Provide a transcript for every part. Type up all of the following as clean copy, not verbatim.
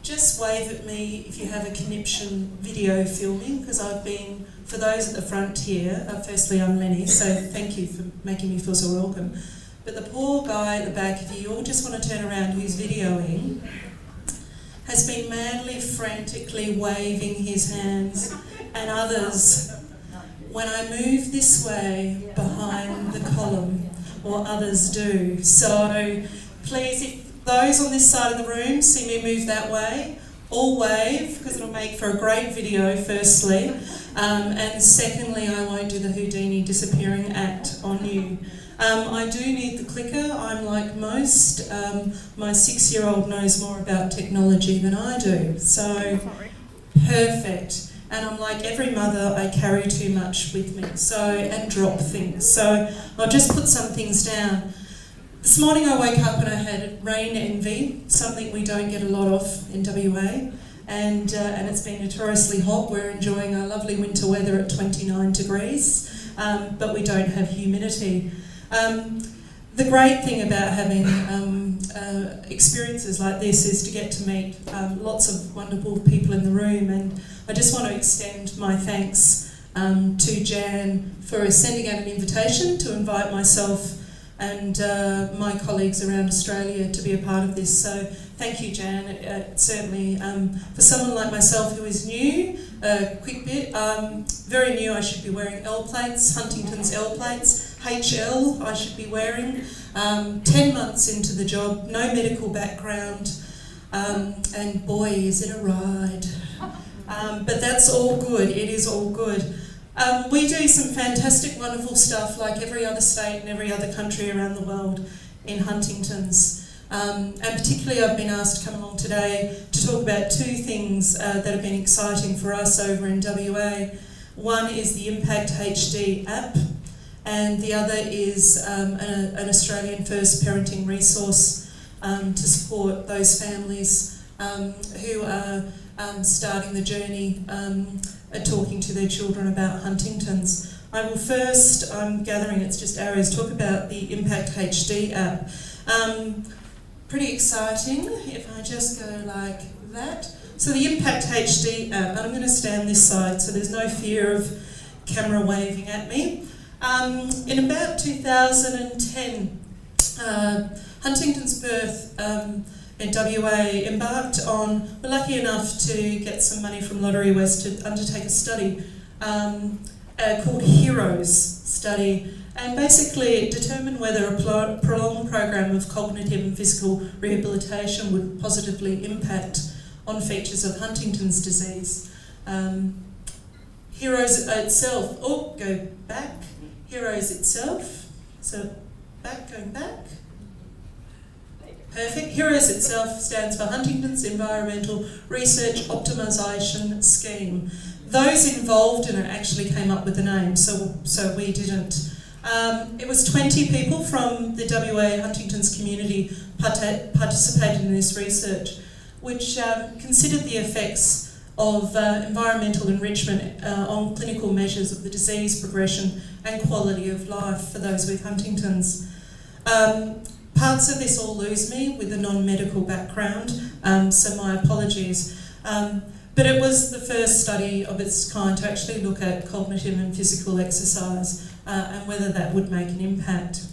just wave at me if you have a conniption video filming, because I've been, for those at the front here, firstly I'm Lenni, so thank you for making me feel so welcome. But the poor guy at the back, if you all just want to turn around who's videoing, has been madly, frantically waving his hands, and others, when I move this way behind the column, or others do. So please, if those on this side of the room see me move that way, all wave, because it'll make for a great video, firstly. And secondly, I won't do the Houdini disappearing act on you. I do need the clicker. I'm like most. My 6-year-old knows more about technology than I do. So, perfect. And I'm like every mother, I carry too much with me, and drop things. So I'll just put some things down. This morning I woke up and I had rain envy, something we don't get a lot of in WA, and it's been notoriously hot. We're enjoying our lovely winter weather at 29 degrees, but we don't have humidity. The great thing about having experiences like this is to get to meet lots of wonderful people in the room, and I just want to extend my thanks to Jan for sending out an invitation to invite myself and my colleagues around Australia to be a part of this. So thank you, Jan. Certainly for someone like myself who is new, quick bit, very new, I should be wearing L plates, Huntington's L plates, HL I should be wearing, 10 months into the job, no medical background, and boy is it a ride. But that's all good, it is all good. We do some fantastic, wonderful stuff like every other state and every other country around the world in Huntington's. And particularly I've been asked to come along today to talk about two things that have been exciting for us over in WA. One is the Impact HD app, and the other is an Australian first parenting resource to support those families who are starting the journey talking to their children about Huntington's. I will first, I'm gathering it's just arrows, talk about the Impact HD app. Pretty exciting, if I just go like that. So the Impact HD app, and I'm going to stand this side so there's no fear of camera waving at me. In about 2010, Huntington's Birth in WA embarked on, we're lucky enough to get some money from Lottery West to undertake a study called HEROES study, and basically it determined whether a prolonged program of cognitive and physical rehabilitation would positively impact on features of Huntington's disease. HEROES itself, go back, HEROES itself, so going back. Perfect. HEROES itself stands for Huntington's Environmental Research Optimisation Scheme. Those involved in it actually came up with the name, so we didn't. It was 20 people from the WA Huntington's community participated in this research, which considered the effects of environmental enrichment on clinical measures of the disease progression and quality of life for those with Huntington's. Parts of this all lose me with a non-medical background, so my apologies. But it was the first study of its kind to actually look at cognitive and physical exercise and whether that would make an impact.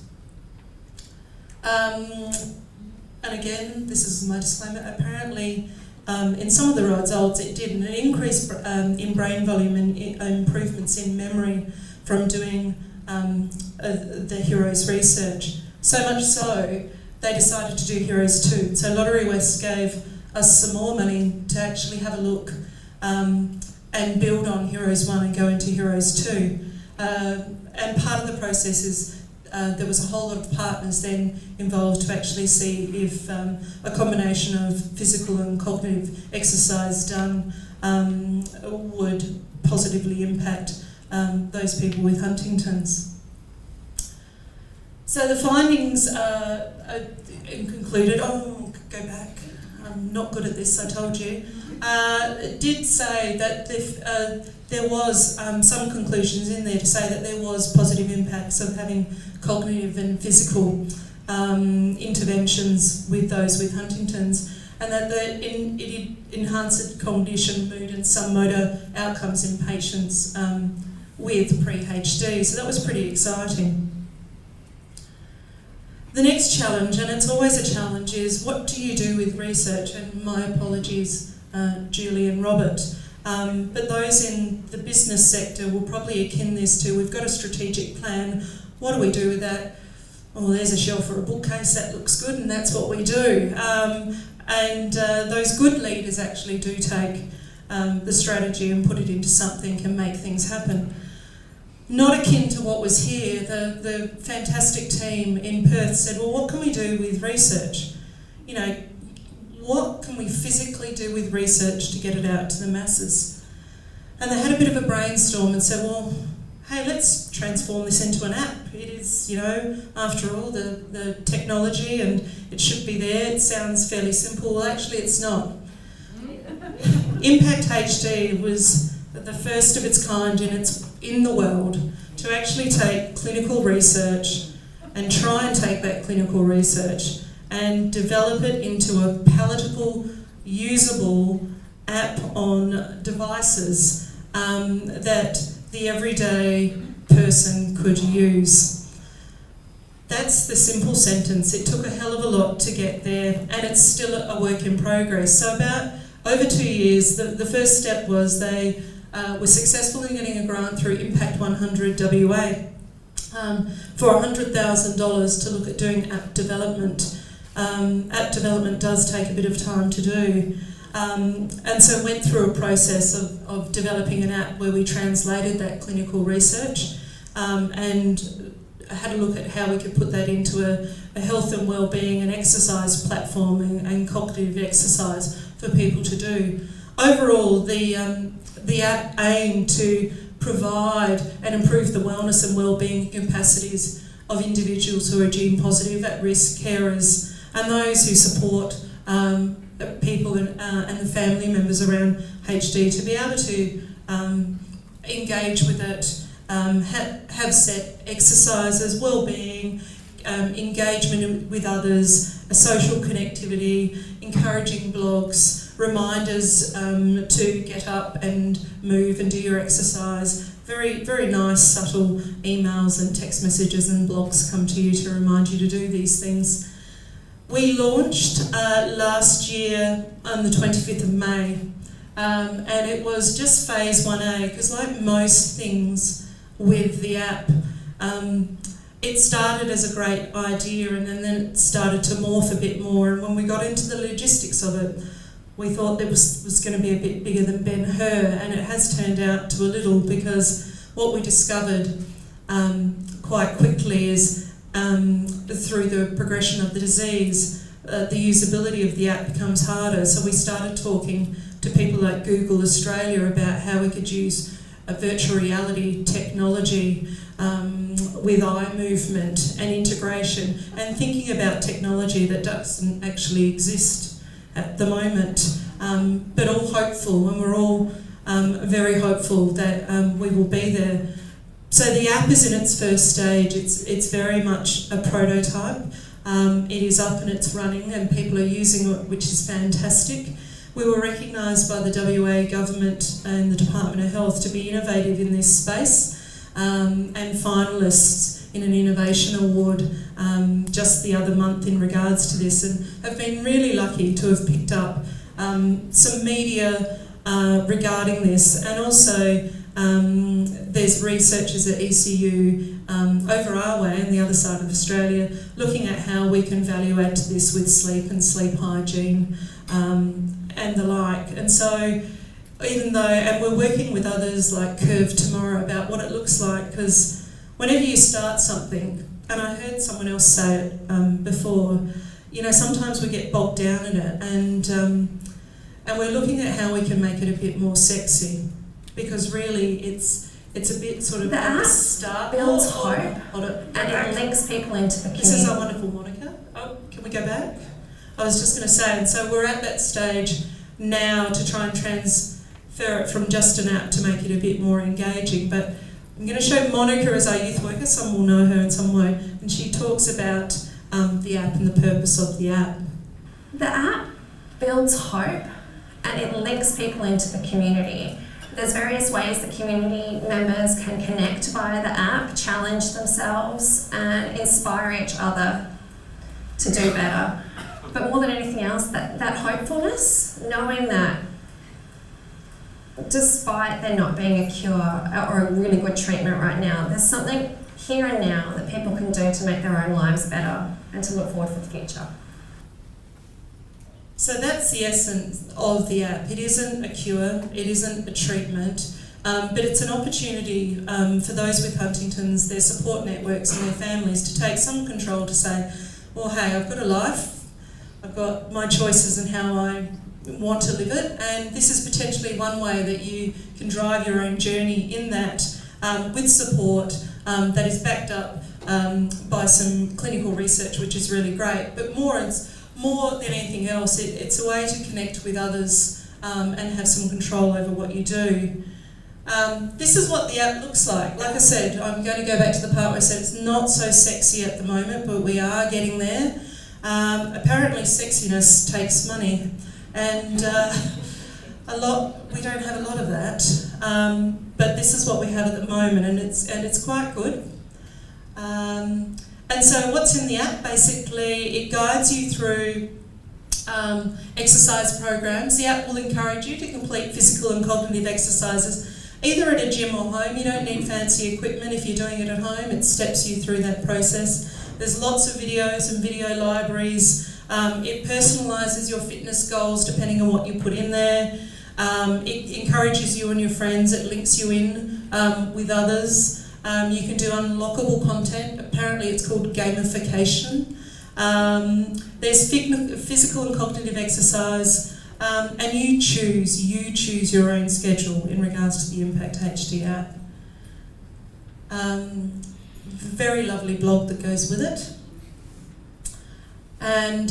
And again, this is my disclaimer, apparently in some of the results it did an increase in brain volume and improvements in memory from doing the HEROES research. So much so, they decided to do HEROES 2. So Lottery West gave us some more money to actually have a look and build on HEROES 1 and go into HEROES 2. And part of the process is there was a whole lot of partners then involved to actually see if a combination of physical and cognitive exercise done would positively impact those people with Huntington's. So the findings concluded, go back, I'm not good at this, I told you, did say that there was some conclusions in there to say that there was positive impacts of having cognitive and physical interventions with those with Huntington's. and that it enhanced cognition, mood and some motor outcomes in patients with pre-HD. So that was pretty exciting. The next challenge, and it's always a challenge, is what do you do with research? And my apologies, Julie and Robert. But those in the business sector will probably akin this to, we've got a strategic plan, what do we do with that? Oh, there's a shelf or a bookcase, that looks good, and that's what we do. Those good leaders actually do take the strategy and put it into something and make things happen. Not akin to what was here, the fantastic team in Perth said, well, what can we do with research? You know, what can we physically do with research to get it out to the masses? And they had a bit of a brainstorm and said, well, hey, let's transform this into an app. It is, you know, after all, the technology, and it should be there. It sounds fairly simple. Well, actually, it's not. Impact HD was the first of its kind in the world to actually take clinical research and try and take that clinical research and develop it into a palatable, usable app on devices that the everyday person could use. That's the simple sentence. It took a hell of a lot to get there, and it's still a work in progress. So about over 2 years, the first step was they were successful in getting a grant through Impact 100 WA for $100,000 to look at doing app development. App development does take a bit of time to do. And so went through a process of developing an app where we translated that clinical research and had a look at how we could put that into a health and wellbeing and exercise platform and cognitive exercise for people to do. Overall, the app aimed to provide and improve the wellness and wellbeing capacities of individuals who are gene positive, at-risk carers, and those who support people and the family members around HD to be able to engage with it, have set exercises, well-being, engagement with others, a social connectivity, encouraging blogs, reminders to get up and move and do your exercise. Very, very nice, subtle emails and text messages and blogs come to you to remind you to do these things. We launched last year on the 25th of May, and it was just phase 1A, because like most things with the app, it started as a great idea and then it started to morph a bit more, and when we got into the logistics of it, we thought it was going to be a bit bigger than Ben-Hur, and it has turned out to a little, because what we discovered quite quickly is through the progression of the disease, the usability of the app becomes harder. So we started talking to people like Google Australia about how we could use a virtual reality technology with eye movement and integration, and thinking about technology that doesn't actually exist at the moment, but all hopeful, and we're all very hopeful that we will be there. So the app is in its first stage. It's very much a prototype. It is up and it's running, and people are using it, which is fantastic. We were recognised by the WA government and the Department of Health to be innovative in this space, and finalists in an innovation award just the other month in regards to this, and have been really lucky to have picked up some media regarding this, and also there's researchers at ECU over our way and the other side of Australia looking at how we can value add to this with sleep and sleep hygiene and the like. And so even though, and we're working with others like Curve Tomorrow about what it looks like, because whenever you start something, and I heard someone else say it before, you know, sometimes we get bogged down in it, and we're looking at how we can make it a bit more sexy, because really it's a bit sort of at the start. Builds hope, and it links people into the community. This is our wonderful Monica. Oh, can we go back? I was just going to say, and so we're at that stage now to try and transfer it from just an app to make it a bit more engaging. But I'm going to show Monica as our youth worker. Some will know her in some way, and she talks about the app and the purpose of the app. The app builds hope and it links people into the community. There's various ways that community members can connect via the app, challenge themselves and inspire each other to do better. But more than anything else, that hopefulness, knowing that despite there not being a cure or a really good treatment right now, there's something here and now that people can do to make their own lives better and to look forward for the future. So that's the essence of the app. It isn't a cure, it isn't a treatment, but it's an opportunity for those with Huntington's, their support networks and their families to take some control to say, well, hey, I've got a life, I've got my choices and how I want to live it, and this is potentially one way that you can drive your own journey in that with support that is backed up by some clinical research, which is really great. But more than anything else, it's a way to connect with others and have some control over what you do. This is what the app looks like. Like I said, I'm going to go back to the part where I said it's not so sexy at the moment, but we are getting there. Apparently sexiness takes money, and we don't have a lot of that, but this is what we have at the moment, and it's quite good. And so what's in the app? Basically, it guides you through exercise programs. The app will encourage you to complete physical and cognitive exercises either at a gym or home. You don't need fancy equipment if you're doing it at home. It steps you through that process. There's lots of videos and video libraries. It personalises your fitness goals depending on what you put in there. It encourages you and your friends. It links you in with others. You can do unlockable content. Apparently it's called gamification. There's physical and cognitive exercise. And you choose your own schedule in regards to the Impact HD app. Very lovely blog that goes with it. And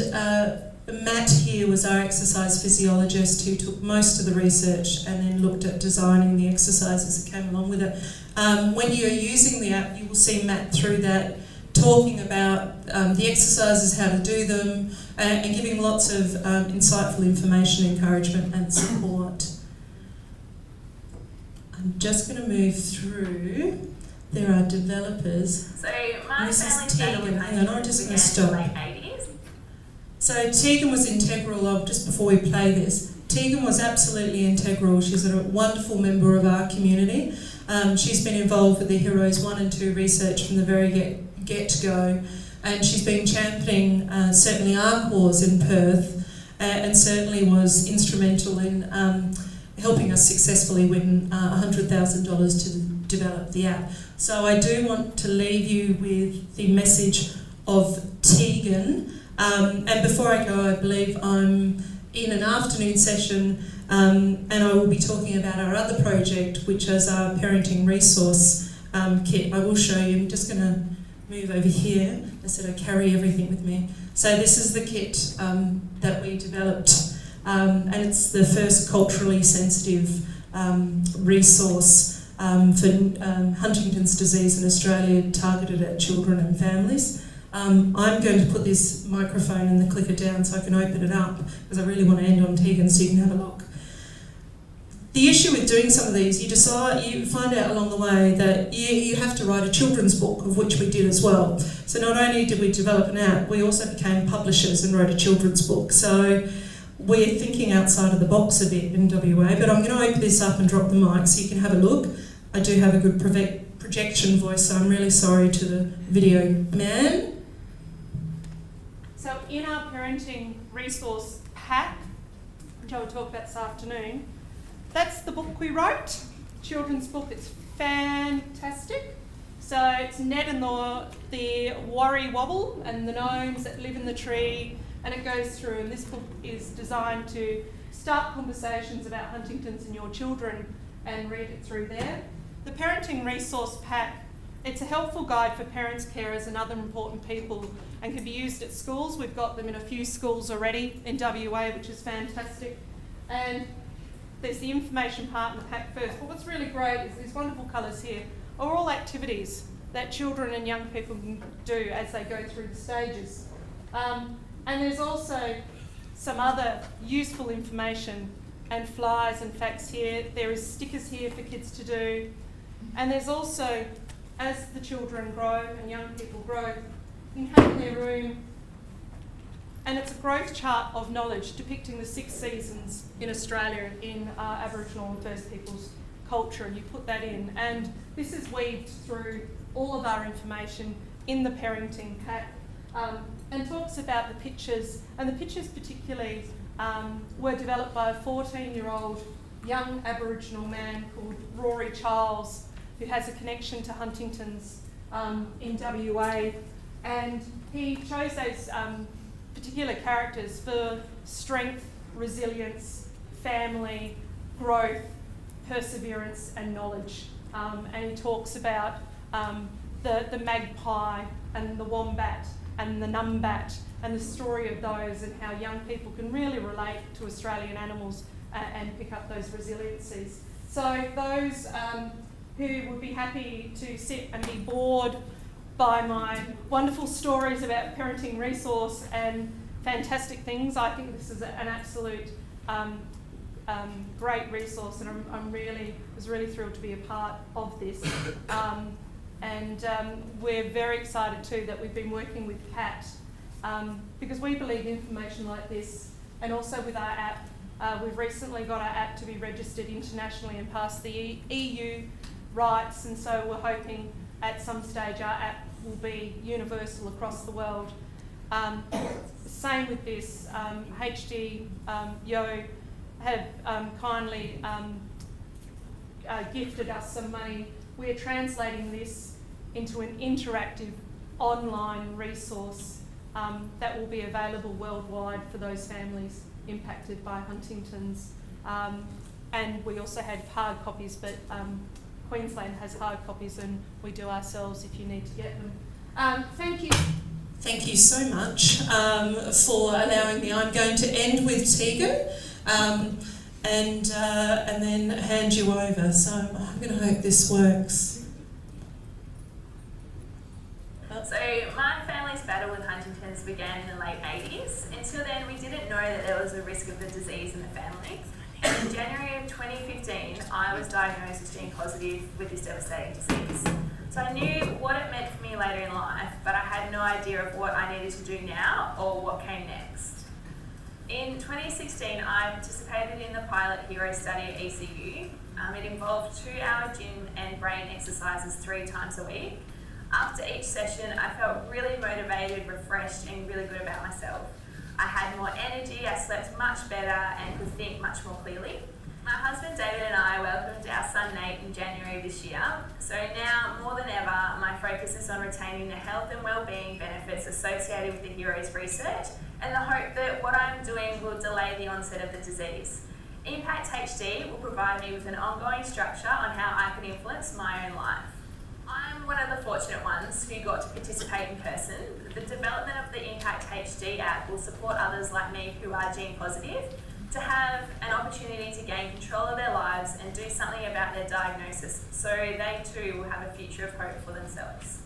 Matt here was our exercise physiologist who took most of the research and then looked at designing the exercises that came along with it. When you're using the app, you will see Matt through that talking about the exercises, how to do them, and giving lots of insightful information, encouragement and support. I'm just going to move through. There are developers. So my family started with Hang on, I'm just going to stop. in the late 80s. So Tegan was integral just before we play this, Tegan was absolutely integral. She's a wonderful member of our community. She's been involved with the Heroes 1 and 2 research from the very get-go, and she's been championing certainly our cause in Perth, and certainly was instrumental in helping us successfully win $100,000 to develop the app. So I do want to leave you with the message of Tegan. And before I go, I believe I'm in an afternoon session and I will be talking about our other project, which is our parenting resource kit. I will show you. I'm just going to move over here. I said I carry everything with me. So this is the kit that we developed, and it's the first culturally sensitive resource for Huntington's disease in Australia, targeted at children and families. I'm going to put this microphone and the clicker down so I can open it up, because I really want to end on Tegan so you can have a look. The issue with doing some of these, you find out along the way that you have to write a children's book, of which we did as well. So not only did we develop an app, we also became publishers and wrote a children's book. So we're thinking outside of the box a bit in WA, but I'm going to open this up and drop the mic so you can have a look. I do have a good projection voice, so I'm really sorry to the video man. So in our parenting resource pack, which I will talk about this afternoon, that's the book we wrote, children's book. It's fantastic. So it's Ned and the worry wobble and the gnomes that live in the tree, and it goes through, and this book is designed to start conversations about Huntington's and your children and read it through there. The parenting resource pack, it's a helpful guide for parents, carers and other important people, and can be used at schools. We've got them in a few schools already in WA, which is fantastic. And there's the information part in the pack first. But what's really great is these wonderful colours here are all activities that children and young people can do as they go through the stages. And there's also some other useful information and flyers and facts here. There is stickers here for kids to do. And there's also, as the children grow and young people grow, you can have in their room, and it's a growth chart of knowledge depicting the 6 seasons in Australia in Aboriginal and First Peoples culture, and you put that in. And this is weaved through all of our information in the parenting pack, and talks about the pictures, and the pictures particularly were developed by a 14-year-old young Aboriginal man called Rory Charles, who has a connection to Huntingtons in WA, and he chose those particular characters for strength, resilience, family, growth, perseverance and knowledge. And he talks about the magpie and the wombat and the numbat and the story of those, and how young people can really relate to Australian animals and pick up those resiliencies. So those who would be happy to sit and be bored by my wonderful stories about parenting resource and fantastic things, I think this is an absolute great resource, and was really thrilled to be a part of this. And we're very excited too that we've been working with CAT, because we believe information like this, and also with our app, we've recently got our app to be registered internationally and pass the EU rights, and so we're hoping at some stage our app will be universal across the world. Same with this, HD Yo have kindly gifted us some money. We're translating this into an interactive online resource that will be available worldwide for those families impacted by Huntington's. And we also have hard copies, but Queensland has hard copies, and we do ourselves if you need to get them. Thank you. Thank you so much for allowing me. I'm going to end with Tegan and then hand you over. So I'm going to hope this works. So my family's battle with Huntington's began in the late 80s. Until then, we didn't know that there was a risk of the disease in the family. In January of 2015, I was diagnosed as gene positive with this devastating disease. So I knew what it meant for me later in life, but I had no idea of what I needed to do now or what came next. In 2016, I participated in the pilot HERO study at ECU. It involved 2-hour gym and brain exercises 3 times a week. After each session, I felt really motivated, refreshed, and really good about myself. I had more energy, I slept much better, and could think much more clearly. My husband David and I welcomed our son Nate in January this year. So now, more than ever, my focus is on retaining the health and well-being benefits associated with the HEROES research, and the hope that what I'm doing will delay the onset of the disease. Impact HD will provide me with an ongoing structure on how I can influence my own life. I'm one of the fortunate ones who got to participate in person. The development of the Impact HD app will support others like me who are gene positive to have an opportunity to gain control of their lives and do something about their diagnosis, so they too will have a future of hope for themselves.